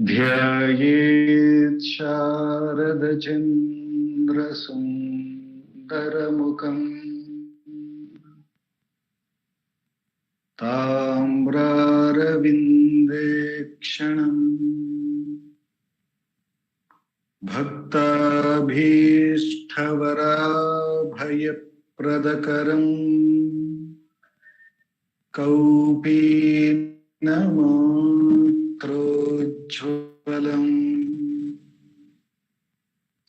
ध्यायेत् शारदचन्द्रसुन्दरमुखम् ताम्रारविन्देक्षणम् भक्ताभीष्टवराभयप्रदकरम् कौपीनमात्रोज्ज्वलम्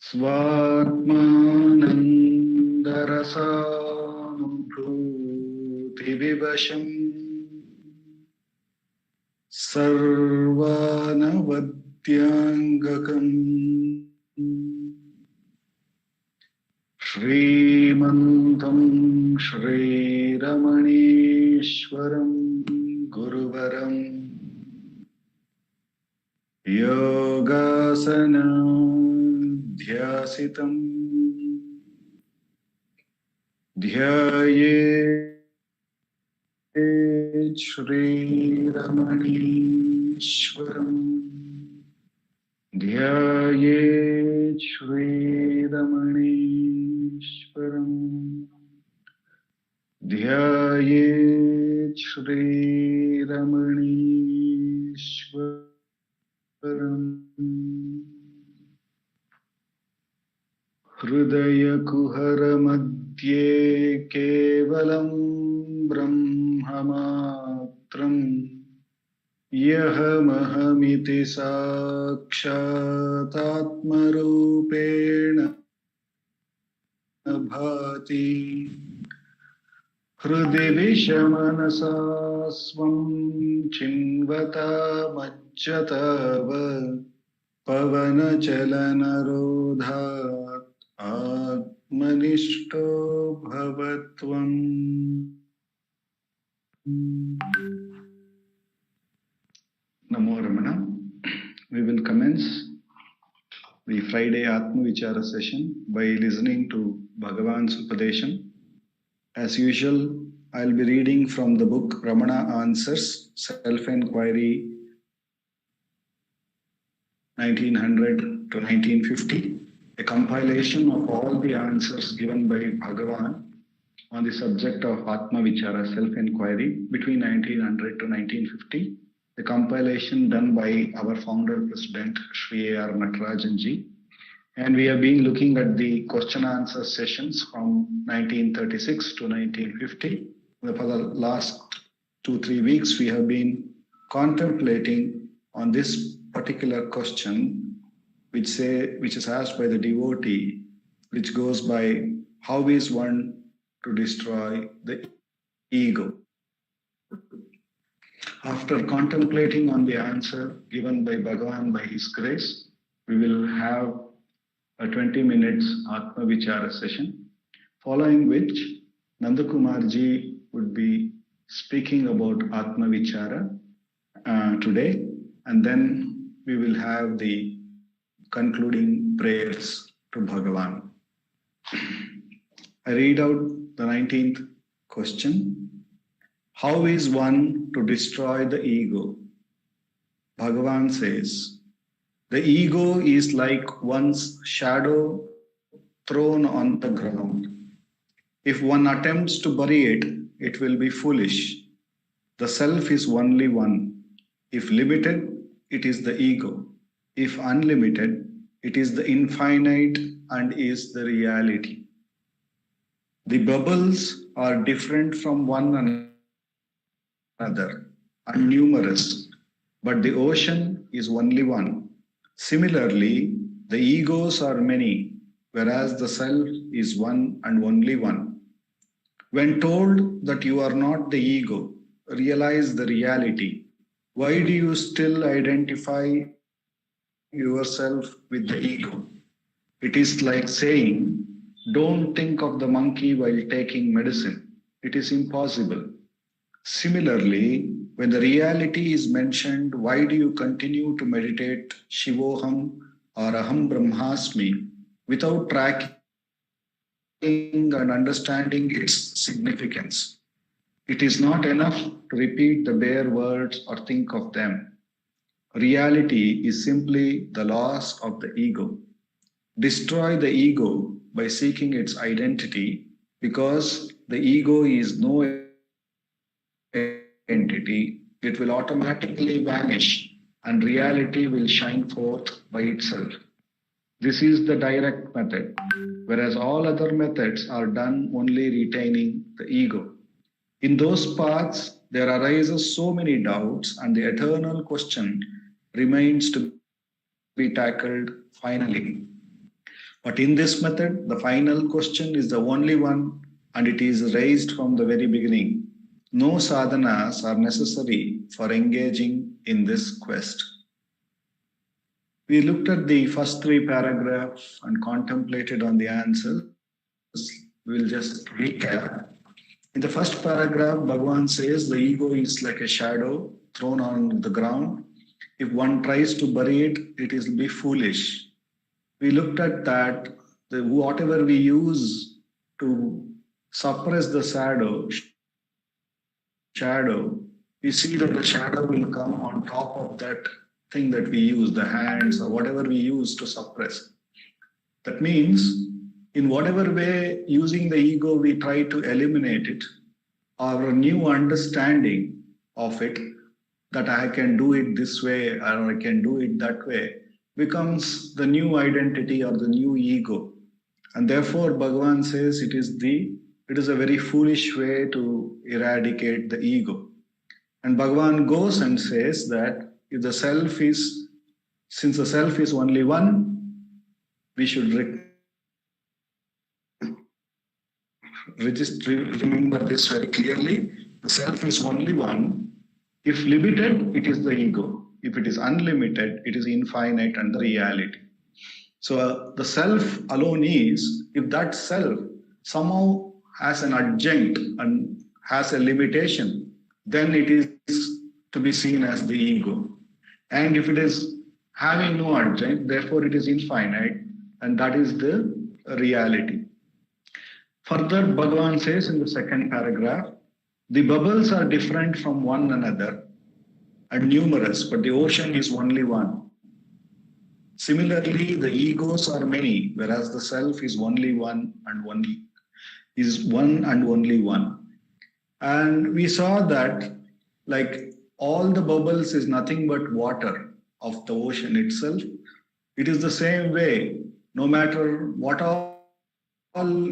स्वात्मानन्दरसानुभूतिविवशम् सर्वानवद्याङ्गकम् श्रीमन्तं श्रीरमणेश्वरं गुरुवरं योगासनाध्यासितं ध्यायेत् श्रीरमणेश्वरम् ध्यायेत् श्रीरमणेश्वरम् ध्यायेत् श्रीरमणेश्वरम् हृदयकुहरमध्ये केवलं ब्रह्ममात्रम् यहमहमिति साक्षातात्मरूपेण भाति हृदि विषमनसा स्वं चिन्वतामच्युताव पवनचलनरोधात् आत्मनिष्ठो भवत्वम्। Namo Ramana. We will commence the Friday Atma Vichara session by listening to Bhagavan's Upadesham. As usual, I'll be reading from the book Ramana Answers, Self-Enquiry 1900 to 1950, a compilation of all the answers given by Bhagavan on the subject of Atma Vichara, self-enquiry between 1900 to 1950. The compilation done by our founder president Shri A.R. Natarajanji, and we have been looking at the question answer sessions from 1936 to 1950. For the last 2-3 weeks we have been contemplating on this particular question which is asked by the devotee, which goes by, how is one to destroy the ego? After contemplating on the answer given by Bhagavan by his grace, we will have a 20 minutes Atma Vichara session, following which Nandakumar ji would be speaking about Atma Vichara today, and then we will have the concluding prayers to Bhagavan. I read out the 19th question. How is one to destroy the ego? Bhagavan says, the ego is like one's shadow thrown on the ground. If one attempts to bury it, it will be foolish. The self is only one. If limited, it is the ego. If unlimited, it is the infinite and is the reality. The bubbles are different from one another and numerous, but the ocean is only one. Similarly, the egos are many, whereas the self is one and only one. When told that you are not the ego, realize the reality. Why do you still identify yourself with the ego? It is like saying, don't think of the monkey while taking medicine. It is impossible. Similarly, when the reality is mentioned, why do you continue to meditate Shivoham or Aham Brahmasmi without tracking and understanding its significance? It is not enough to repeat the bare words or think of them. Reality is simply the loss of the ego. Destroy the ego by seeking its identity, because the ego is no entity. It will automatically vanish and reality will shine forth by itself. This is the direct method, whereas all other methods are done only retaining the ego. In those paths, there arises so many doubts, and the eternal question remains to be tackled finally. But in this method, the final question is the only one, and it is raised from the very beginning. No sadhanas are necessary for engaging in this quest. We looked at the first three paragraphs and contemplated on the answers. We'll just recap. In the first paragraph, Bhagavan says the ego is like a shadow thrown on the ground. If one tries to bury it, it will be foolish. We looked at that, whatever we use to suppress the shadow, we see that the shadow will come on top of that thing that we use, the hands or whatever we use to suppress. That means, in whatever way using the ego we try to eliminate it, our new understanding of it, that I can do it this way or I can do it that way, becomes the new identity or the new ego. And therefore, Bhagavan says it is a very foolish way to eradicate the ego. And Bhagavan goes and says that if the self is, since the self is only one, we should remember this very clearly. The self is only one. If limited, it is the ego. If it is unlimited, it is infinite and the reality. So the self alone is, if that self somehow has an adjunct and has a limitation, then it is to be seen as the ego. And if it is having no adjunct, therefore it is infinite, and that is the reality. Further, Bhagavan says in the second paragraph, the bubbles are different from one another and numerous, but the ocean is only one. Similarly, the egos are many, whereas the self is only one and only one. And we saw that, like, all the bubbles is nothing but water of the ocean itself. It is the same way, no matter what all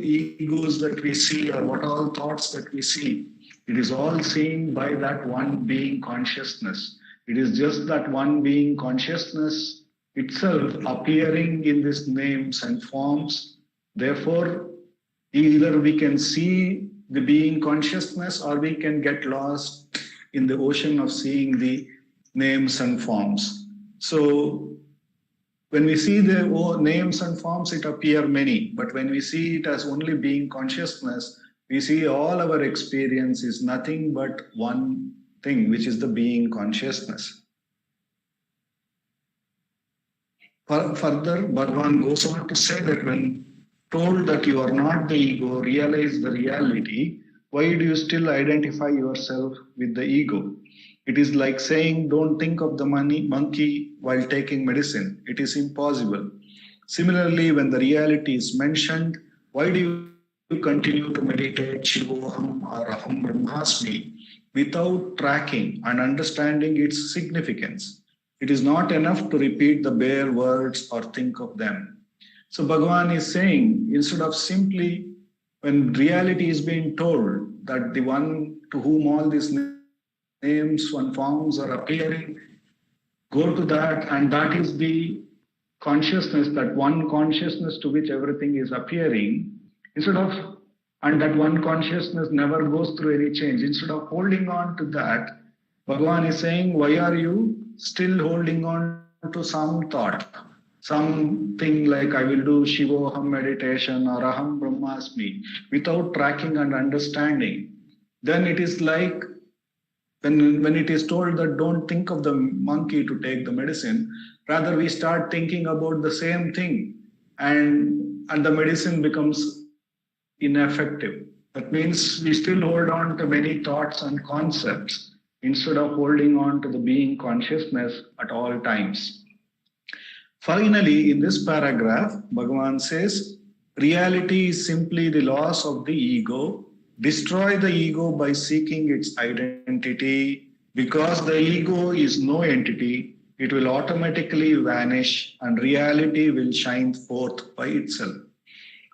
egos that we see or what all thoughts that we see, it is all seen by that one being consciousness. It is just that one being consciousness itself appearing in these names and forms. Therefore, either we can see the being consciousness or we can get lost in the ocean of seeing the names and forms. So when we see the names and forms, it appear many. But when we see it as only being consciousness, we see all our experience is nothing but one thing, which is the being consciousness. Further, Bhagavan goes on to say that when told that you are not the ego, realize the reality, why do you still identify yourself with the ego? It is like saying, don't think of the monkey while taking medicine. It is impossible. Similarly, when the reality is mentioned, why do you continue to meditate Shivoham or Aham Brahmasmi without tracking and understanding its significance? It is not enough to repeat the bare words or think of them. So Bhagavan is saying, instead of simply, when reality is being told that the one to whom all these names and forms are appearing, go to that, and that is the consciousness, that one consciousness to which everything is appearing, and that one consciousness never goes through any change. Instead of holding on to that, Bhagavan is saying, why are you still holding on to some thought? Something like I will do Shivoham meditation or Aham Brahmasmi without tracking and understanding. Then it is like when it is told that don't think of the monkey to take the medicine, rather we start thinking about the same thing, and the medicine becomes ineffective. That means we still hold on to many thoughts and concepts, instead of holding on to the being consciousness at all times. Finally, in this paragraph, Bhagavan says, reality is simply the loss of the ego. Destroy the ego by seeking its identity. Because the ego is no entity, it will automatically vanish and reality will shine forth by itself.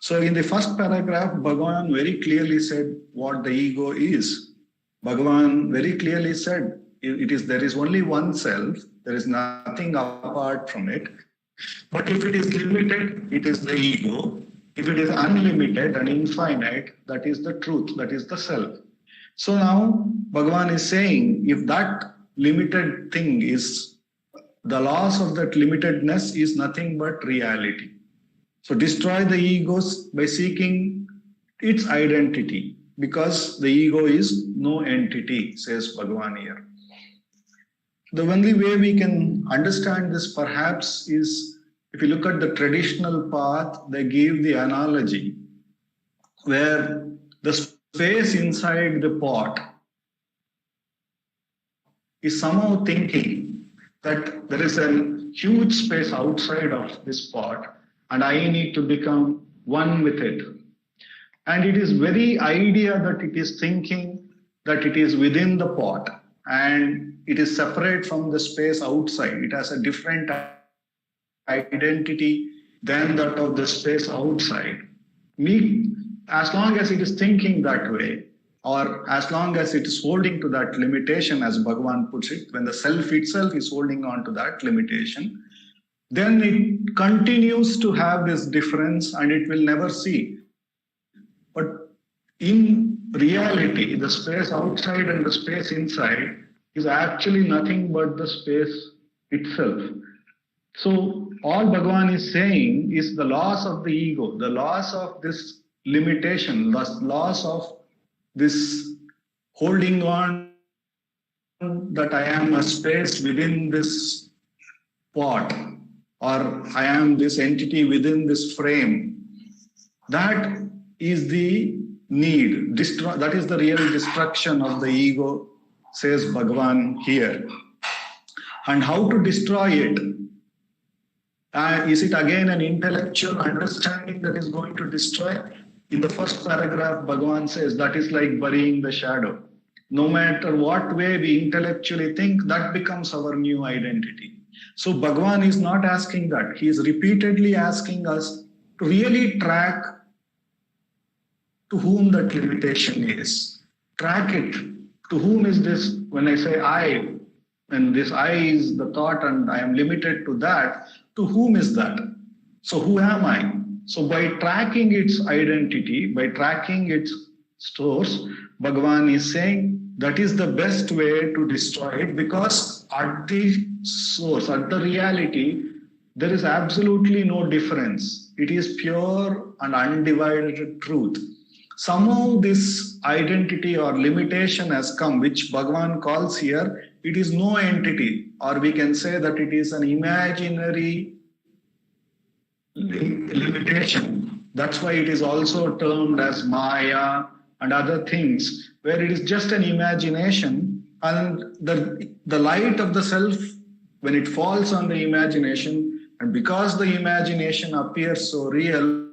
So in the first paragraph, Bhagavan very clearly said what the ego is. Bhagavan very clearly said there is only one self, there is nothing apart from it. But if it is limited, it is the ego. If it is unlimited and infinite, that is the truth, that is the self. So now Bhagavan is saying, if that limited thing is, the loss of that limitedness is nothing but reality. So destroy the egos by seeking its identity, because the ego is no entity, says Bhagavan here. The only way we can understand this perhaps is, if you look at the traditional path, they give the analogy where the space inside the pot is somehow thinking that there is a huge space outside of this pot and I need to become one with it. And it is very idea that it is thinking that it is within the pot and it is separate from the space outside. It has a different identity than that of the space outside. As long as it is thinking that way, or as long as it is holding to that limitation, as Bhagavan puts it, when the self itself is holding on to that limitation, then it continues to have this difference and it will never see. But in reality, the space outside and the space inside is actually nothing but the space itself. So all Bhagavan is saying is the loss of the ego, the loss of this limitation, the loss of this holding on that I am a space within this pot, or I am this entity within this frame. That is the need. That is the real destruction of the ego, says Bhagavan here. And how to destroy it? Is it again an intellectual understanding that is going to destroy? In the first paragraph, Bhagavan says that is like burying the shadow. No matter what way we intellectually think, that becomes our new identity. So Bhagavan is not asking that. He is repeatedly asking us to really track to whom that limitation is. Track it. To whom is this? When I say I, and this I is the thought and I am limited to that, to whom is that? So who am I? So by tracking its identity, by tracking its source, Bhagavan is saying that is the best way to destroy it, because at the source, at the reality, there is absolutely no difference. It is pure and undivided truth. Somehow this identity or limitation has come, which Bhagavan calls here, it is no entity, or we can say that it is an imaginary limitation. That's why it is also termed as Maya and other things, where it is just an imagination, and the light of the self, when it falls on the imagination, and because the imagination appears so real,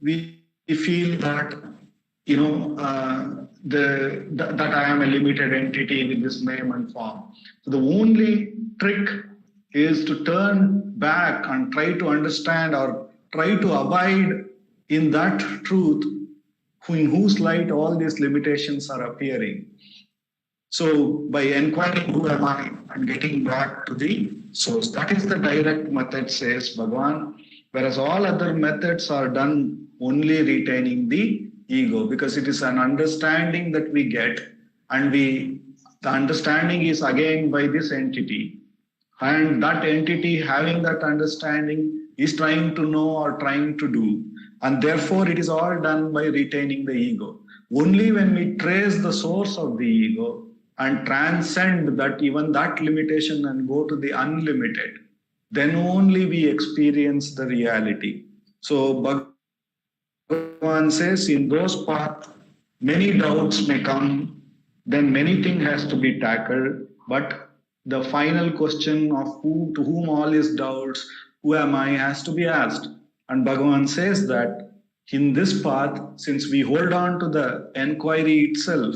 we feel that, that I am a limited entity with this name and form. So the only trick is to turn back and try to understand or try to abide in that truth in whose light all these limitations are appearing. So by inquiring who am I and getting back to the source, that is the direct method, says Bhagavan, whereas all other methods are done only retaining the ego, because it is an understanding that we get, and the understanding is again by this entity. And that entity having that understanding is trying to know or trying to do. And therefore, it is all done by retaining the ego. Only when we trace the source of the ego and transcend that, even that limitation, and go to the unlimited, then only we experience the reality. So Bhagavan says, in those paths, many doubts may come, then many things has to be tackled. But the final question of who to whom all his doubts, who am I, has to be asked. And Bhagavan says that in this path, since we hold on to the enquiry itself,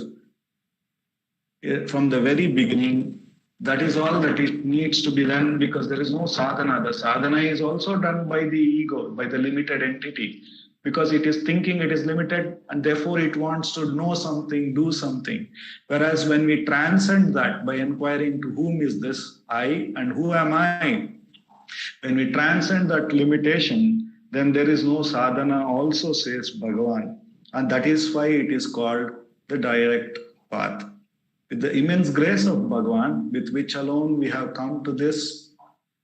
from the very beginning, that is all that it needs to be done, because there is no sadhana. The sadhana is also done by the ego, by the limited entity, because it is thinking it is limited and therefore it wants to know something, do something. Whereas when we transcend that by inquiring to whom is this I and who am I, when we transcend that limitation, then there is no sadhana, also says Bhagavan. And that is why it is called the direct path. With the immense grace of Bhagavan, with which alone we have come to this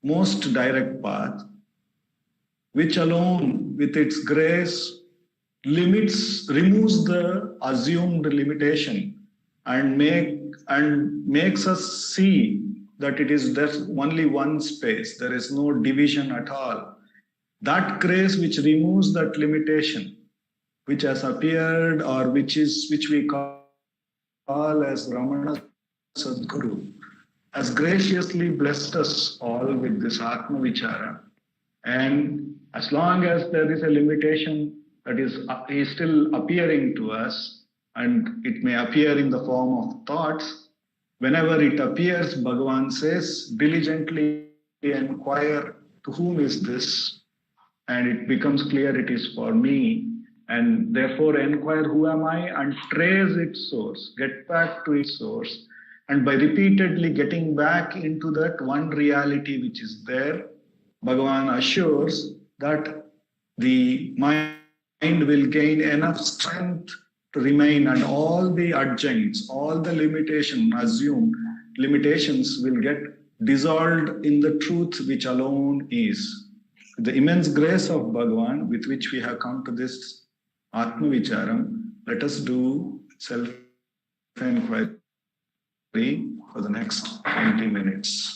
most direct path, which alone, with its grace, removes the assumed limitation and makes us see that it is just only one space. There is no division at all. That grace which removes that limitation, which has appeared, or which we call as Ramana Sadguru, has graciously blessed us all with this Atma Vichara. And as long as there is a limitation that is still appearing to us, and it may appear in the form of thoughts, whenever it appears, Bhagavan says, diligently inquire to whom is this, and it becomes clear it is for me. And therefore inquire who am I and trace its source, get back to its source. And by repeatedly getting back into that one reality which is there, Bhagavan assures that the mind will gain enough strength to remain, and all the adjuncts, all the assumed limitations will get dissolved in the truth which alone is. The immense grace of Bhagavan with which we have come to this Atma Vicharam, let us do self-inquiry for the next 20 minutes.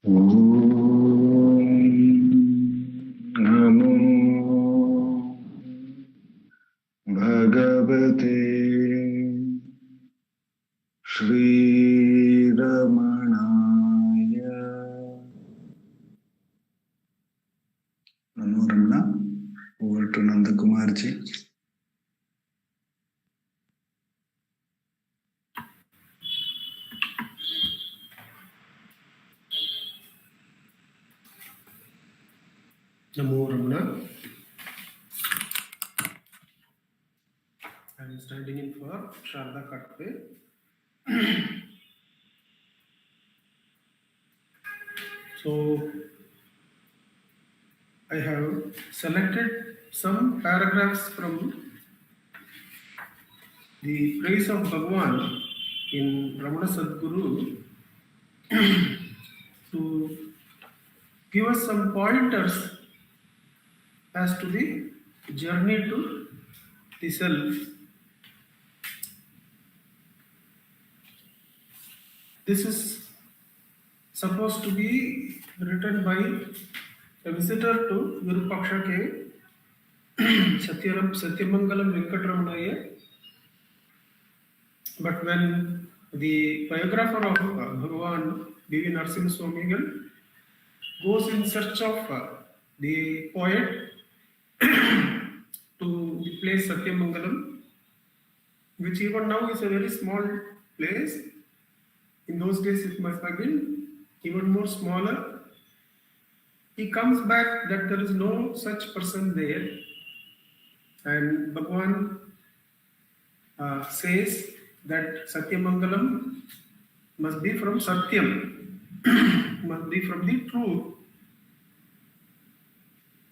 Namo Bhagavate Shri Ramanaya. Namo Ramana. Over to Nandakumar ji. Namo Ramana. I am standing in for Shraddha Katve. So I have selected some paragraphs from the praise of Bhagwan in Ramanacentre Bengaluru to give us some pointers as to the journey to the self. This is supposed to be written by a visitor to Virupaksha K. Satyamangalam Venkataramanaya. But when the biographer of Bhagavan B.V. Narasimha Swamigal goes in search of the poet to the place Satyamangalam, which even now is a very small place. In those days it must have been even more smaller. He comes back that there is no such person there, and Bhagavan says that Satyamangalam must be from Satyam, must be from the truth.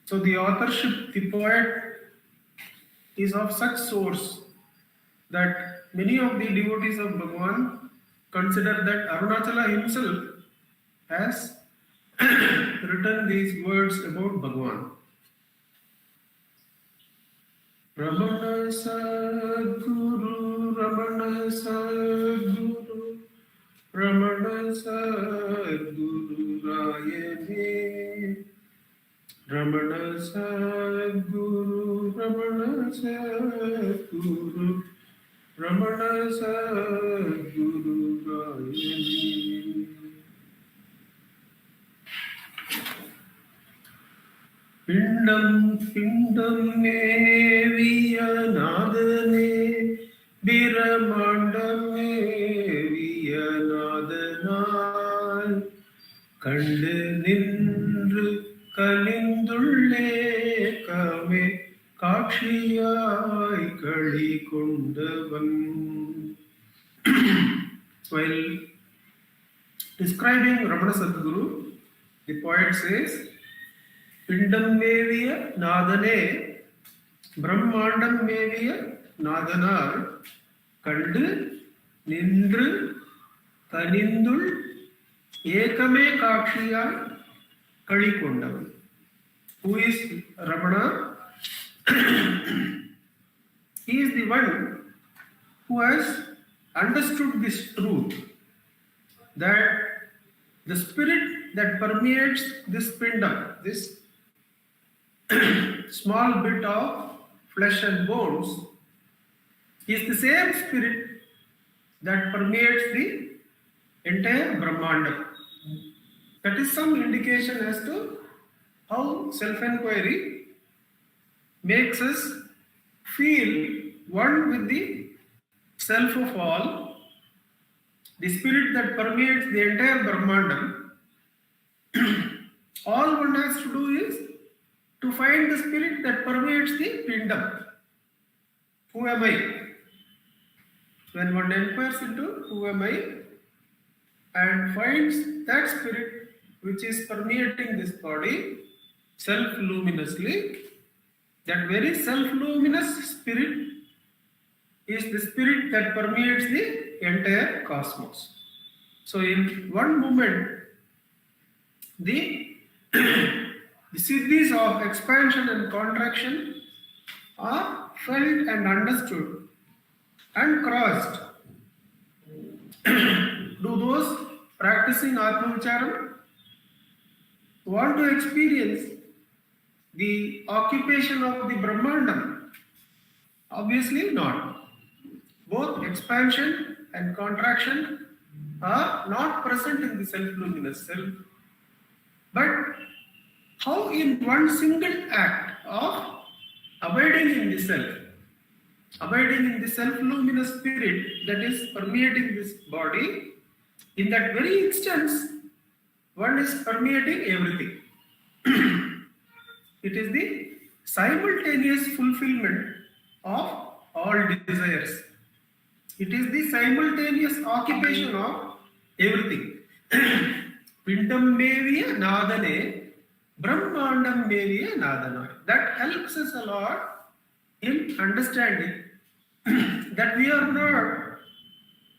So the authorship, the poet, is of such source that many of the devotees of Bhagavan consider that Arunachala himself has written these words about Bhagavan. Ramana Sadguru, Ramana Sadguru, Ramana Sadguru Rayane, Ramana Sadguru, Ramana Sadguru, Ramana Sadguru Rayane. Pindam Viyanadane, Biramandam Viyanadanal, Kandu Nindru Kalindulle Kame, Kakshiyai Kali Kundavan. While describing Ramanacentre Bengaluru, the poet says, Pindam Meviya Nadane, Brahmandam Meviya Nadanar, Kandu, Nindru, Kanindul, Ekame Kakshiya, Kalikondavan. Who is Ramana? He is the one who has understood this truth, that the spirit that permeates this pindam, this small bit of flesh and bones, is the same spirit that permeates the entire Brahmanda. That is some indication as to how self-inquiry makes us feel one with the self of all, the spirit that permeates the entire Brahmanda. All one has to do is to find the spirit that permeates the pindam. Who am I? When one inquires into who am I and finds that spirit which is permeating this body self-luminously, that very self-luminous spirit is the spirit that permeates the entire cosmos. So in one moment, the siddhis of expansion and contraction are felt and understood and crossed. Do those practicing Atma Vicharam want to experience the occupation of the Brahmandam? Obviously not. Both expansion and contraction are not present in the self-luminous self. But how in one single act of abiding in the self, abiding in the self-luminous spirit that is permeating this body, in that very instance, one is permeating everything. It is the simultaneous fulfillment of all desires. It is the simultaneous occupation of everything. Pindam meviya nadane, Brahmandam meviya nadana. That helps us a lot in understanding that we are not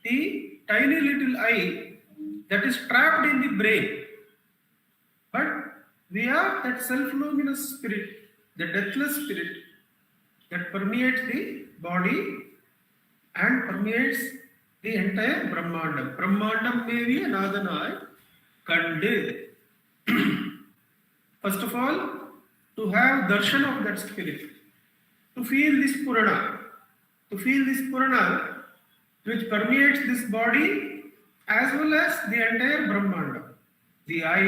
the tiny little eye that is trapped in the brain, but we are that self-luminous spirit, the deathless spirit that permeates the body and permeates the entire Brahmandam. Brahmandam meviya nadanai kandu. First of all, to have darshan of that spirit, to feel this Purana, which permeates this body as well as the entire Brahmanda. The I.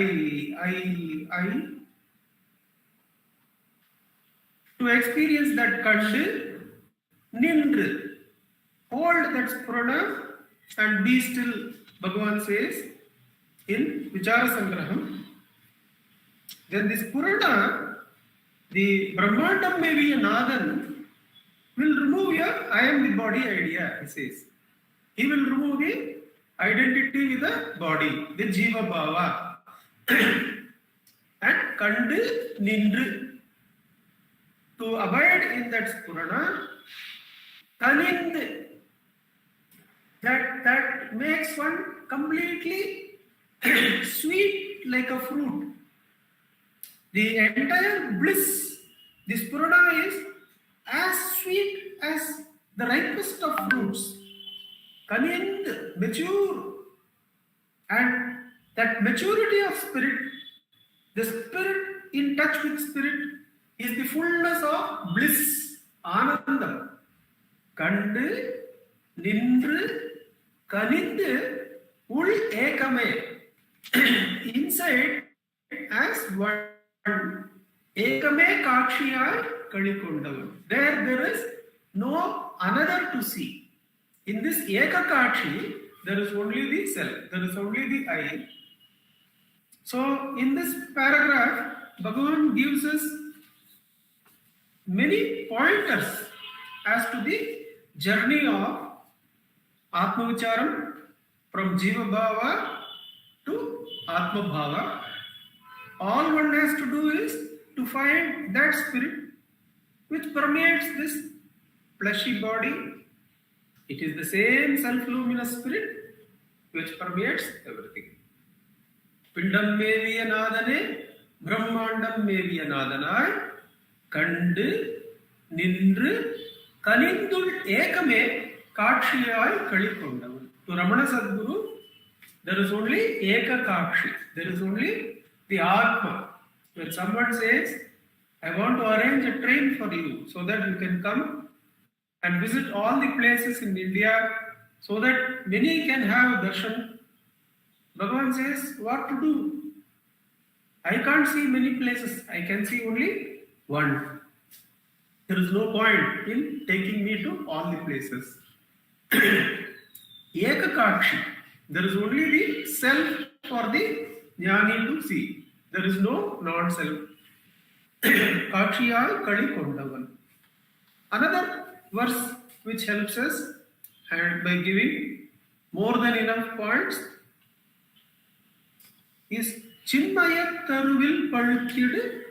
To experience that Kandu, Nindru, hold that Purana and be still, Bhagavan says in Vichara Sangraham. Then this Purana, the Brahmandam may be a Nadan, will remove your I am the body idea, he says. He will remove the identity with the body, the Jiva Bhava. And Kandu Nindru. To abide in that Purana, Kanind, that makes one completely sweet like a fruit. The entire bliss, this Purana is as sweet as the ripest of fruits. Kanind, mature. And that maturity of spirit, the spirit in touch with spirit, is the fullness of bliss, Anandam. Kandu, Nindru, Kanindu, Ul Ekame. Inside as one. Ekame Kakshiyai Kalikundavan. There is no another to see. In this Eka Kakshi, there is only the self, there is only the I. So, in this paragraph, Bhagavan gives us many pointers as to the journey of Atma Vicharam from Jiva Bhava to Atma Bhava. All one has to do is to find that spirit which permeates this fleshy body. It is the same self-luminous spirit which permeates everything. Pindam meviya nadane, Brahmandam meviya nadanai, Kandu, Nindru, Kanindul Ekame, Kakshiyai Kalikundavan. To Ramana Sadguru, there is only Eka Kakshi. There is only the Atma. When someone says, I want to arrange a train for you so that you can come and visit all the places in India so that many can have darshan, Bhagavan says, what to do? I can't see many places. I can see only one. There is no point in taking me to all the places. Ekakakshi. There is only the self for the jnani to see. There is no non-self. Kakshiyai Kali Kondavan. Another verse which helps us and by giving more than enough points is Chinmaya Taruvil Palkidu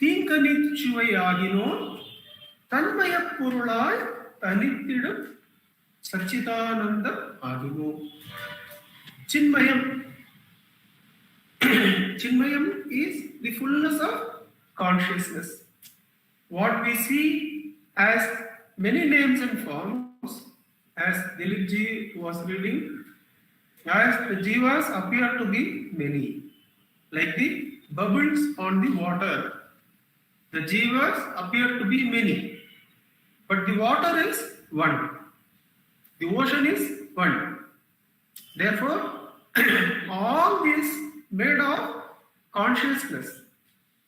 Thinkanichuai Agino Tanmaya Purulai Tanitidam Sachitananda Agino. Chinmayam. Chinmayam is the fullness of consciousness. What we see as many names and forms, as Dileep ji was reading, as the jivas appear to be many. Like the bubbles on the water. The jivas appear to be many, but the water is one. The ocean is one. Therefore, all this made of consciousness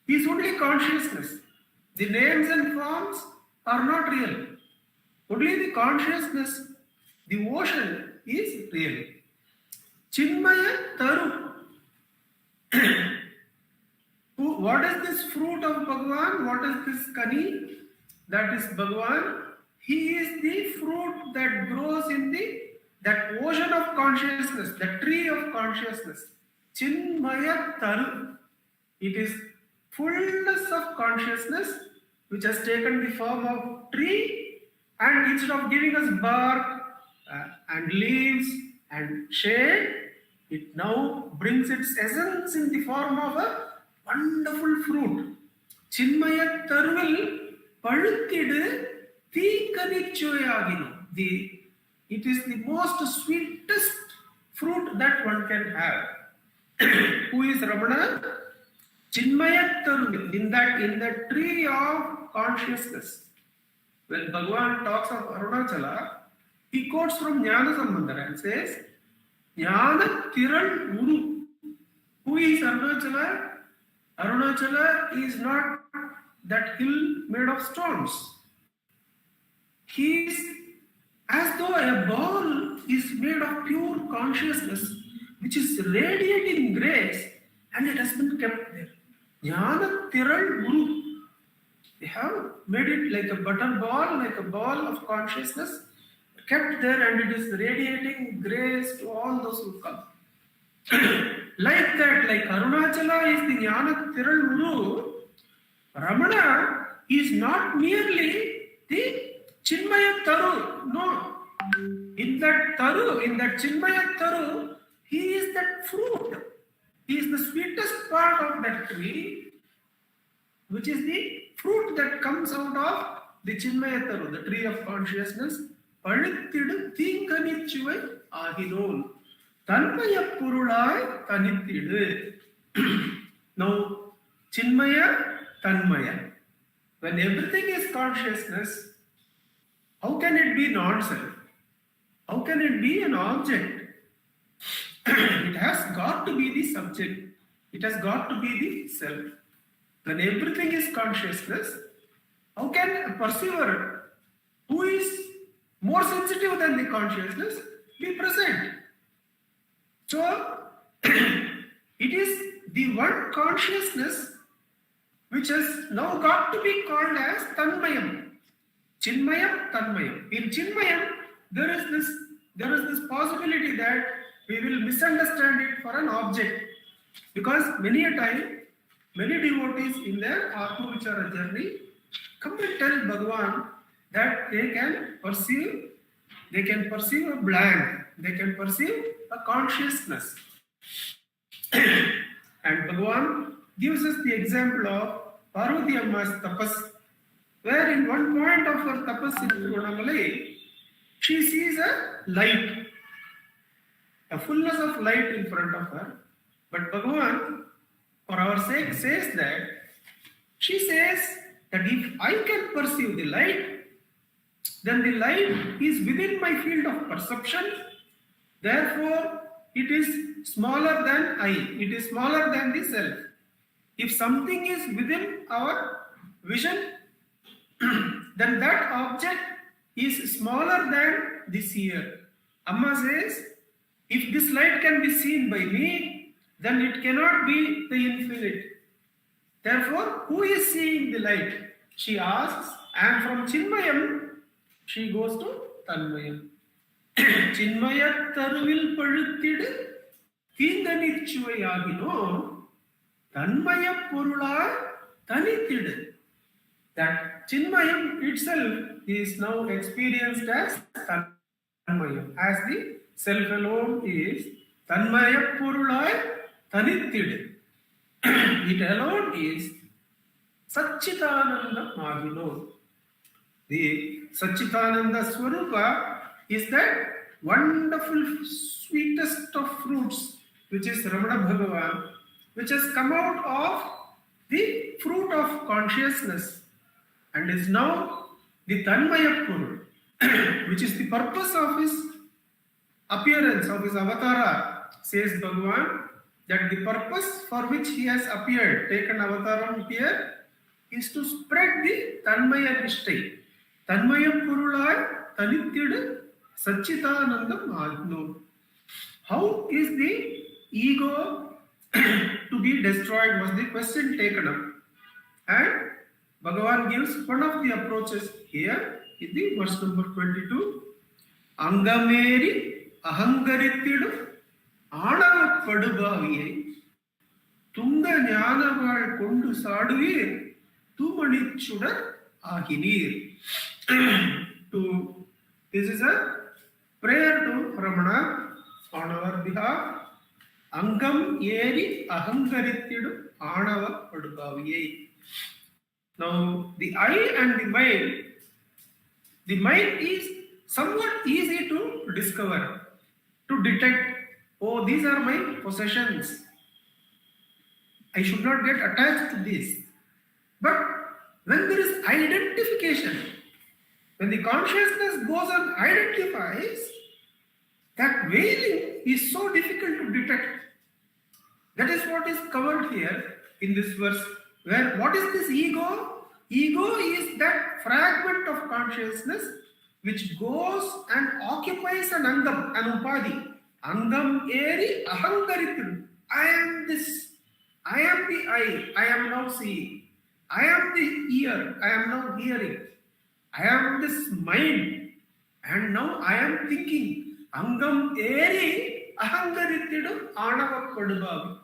is only consciousness. The names and forms are not real. Only the consciousness, the ocean, is real. Chinmaya Taru. What is this fruit of Bhagavan? What is this kani? That is Bhagavan. He is the fruit that grows in that ocean of consciousness, the tree of consciousness. Chinmaya Taru. It is fullness of consciousness which has taken the form of tree, and instead of giving us bark and leaves and shade, it now brings its essence in the form of a wonderful fruit. Chinmaya Taruvil Paluttidu Theekanichoyaginu. It is the most sweetest fruit that one can have. Who is Ramana? Chinmaya Taruvil, in the tree of consciousness. When Bhagavan talks of Arunachala, he quotes from Jnana Sambandhara and says, Jnana Tiral Uru. Who is Arunachala? Arunachala is not that hill made of stones. He is as though a ball is made of pure consciousness, which is radiating grace, and it has been kept there. Jnana Tiral Uru. They have made it like a butter ball, like a ball of consciousness, kept there, and it is radiating grace to all those who come. Like that, like Arunachala is the Jnana Tiral Uru, Ramana is not merely the Chinmaya Taru. No. In that Chinmaya Taru, he is that fruit. He is the sweetest part of that tree, which is the fruit that comes out of the Chinmaya Taru, the tree of consciousness. Palittidu Theekanichuvai Ahinol. Tanmaya Purulai Tanittidu. Now, Chinmaya, Tanmaya. When everything is consciousness, how can it be non-self? How can it be an object? It has got to be the subject. It has got to be the self. When everything is consciousness, how can a perceiver who is more sensitive than the consciousness be present? So, it is the one consciousness which has now got to be called as Tanmayam. Chinmayam, Tanmayam. In Chinmayam, there is this possibility that we will misunderstand it for an object. Because many a time, many devotees in their Atma Vichara journey come and tell Bhagavan that they can perceive a blank, they can perceive a consciousness. And Bhagavan gives us the example of Parvati Amma's tapas, where in one point of her tapas in Tiruvannamalai, she sees a light, a fullness of light in front of her. But Bhagavan, for our sake, says that, she says that if I can perceive the light, then the light is within my field of perception. Therefore, it is smaller than I. It is smaller than the self. If something is within our vision, then that object is smaller than the seer. Amma says, if this light can be seen by me, then it cannot be the infinite. Therefore, who is seeing the light? She asks, and from Chinmayam, she goes to Tanmayam. Chinmaya Taruvil Paluttidu Theekanichuvayagino Tanmaya Purula Tanittidu. That Chinmayam itself is now experienced as Tanmayam, as the self alone is Tanmaya Purula Tanittidu. It alone is Satchitananda Mahino. The Satchitananda Swarupa is that wonderful sweetest of fruits, which is Ramana Bhagavan, which has come out of the fruit of consciousness and is now the Tanmaya Purul, which is the purpose of his appearance, of his avatara, says Bhagavan, that the purpose for which he has appeared, taken avataram here, is to spread the Tanmaya Nishtai. Tanmaya Purulai Tanithidu Satchitanandam Agnu. How is the ego to be destroyed was the question taken up. And Bhagavan gives one of the approaches here in the verse number 22. Angameri ahangarithidu Anava Padubaviyai Tunga Jnanaval Kondu Saduvir Tumanichudar Ahinir. This is a prayer to Ramana on our behalf. Angam Eri Ahangarithidu Anava Padubaviyai. Now, the I and the mind is somewhat easy to discover, to detect. Oh, these are my possessions. I should not get attached to this. But when there is identification, when the consciousness goes and identifies, that veiling is so difficult to detect. That is what is covered here in this verse. Where what is this ego? Ego is that fragment of consciousness which goes and occupies an angam, an upadi. Angam eri ahangarithidu. I am this. I am the I am now seeing. I am the ear. I am now hearing. I am this mind. And now I am thinking. Angam eri ahangarithidu anava padubavi.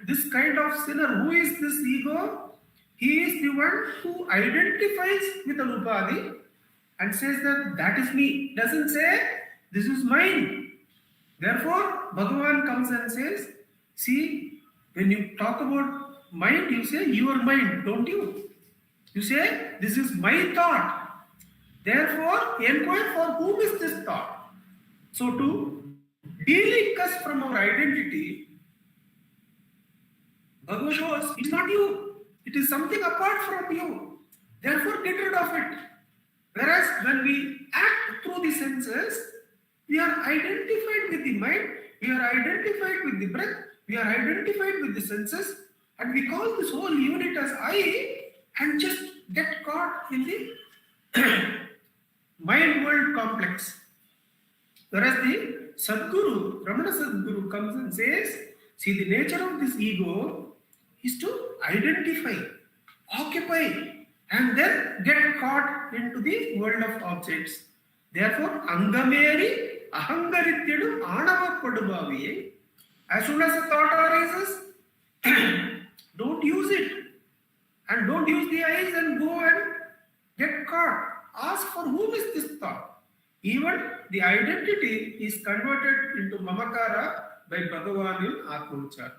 This kind of sinner, who is this ego? He is the one who identifies with an upadi and says that is me. Doesn't say, this is mine. Therefore, Bhagavan comes and says, see, when you talk about mind, you say, your mind, don't you? You say, this is my thought. Therefore, inquire for whom is this thought. So to delink us from our identity, Bhagavan shows it's not you. It is something apart from you. Therefore, get rid of it. Whereas when we act through the senses, we are identified with the mind, we are identified with the breath, we are identified with the senses, and we call this whole unit as I and just get caught in the mind world complex. Whereas the Sadguru, Ramanacentre Bengaluru comes and says, see, the nature of this ego is to identify, occupy, and then get caught into the world of objects. Therefore, Angameri Ahangarithidu Anava Padubaviyai. As soon as a thought arises, don't use it. And don't use the eyes and go and get caught. Ask for whom is this thought. Even the identity is converted into Mamakara by Bhagavan in Atmaviccara.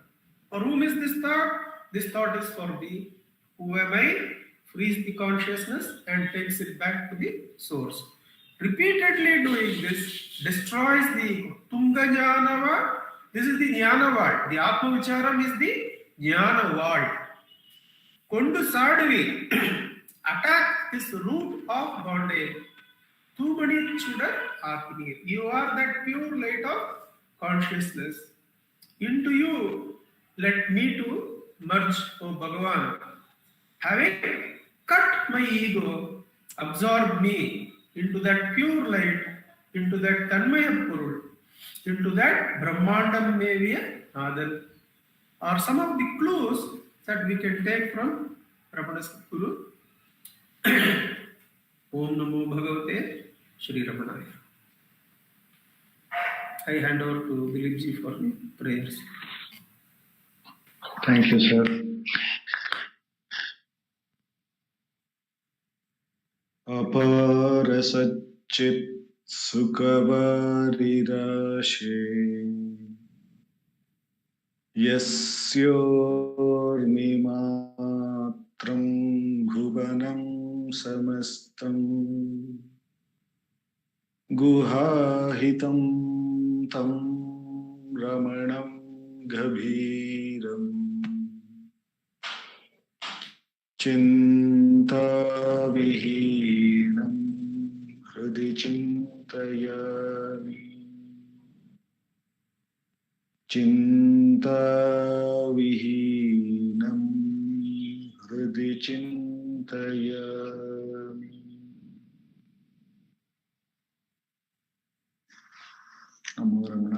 For whom is this thought? This thought is for me. Who am I? Frees the consciousness and takes it back to the source. Repeatedly doing this destroys the ego. Tunga Jnanava. This is the Jnana wall. The Atmavicharam is the Jnana wall. Kondu Sadavi. Attack this root of bondage. Tumani Chudar Atmir. You are that pure light of consciousness. Into you, let me to merge, O Bhagavan. Having cut my ego, absorb me into that pure light, into that Tanmaya Purul, into that Brahmandam Mevya Nadan, are some of the clues that we can take from Ramanacentre Bengaluru. Om Namo Bhagavate Shri Ramanaya. I hand over to Dileep ji for the prayers. Thank you, sir. Apara Satchit Sukhavarirashi Yasyor Mimatram Bhuvanam Samastam Guhahitam Tam Ramanam Gabhiram चिन्ताविहीनं हृदि चिन्तयामि चिन्ताविहीनं हृदि चिन्तयामि नमो रमण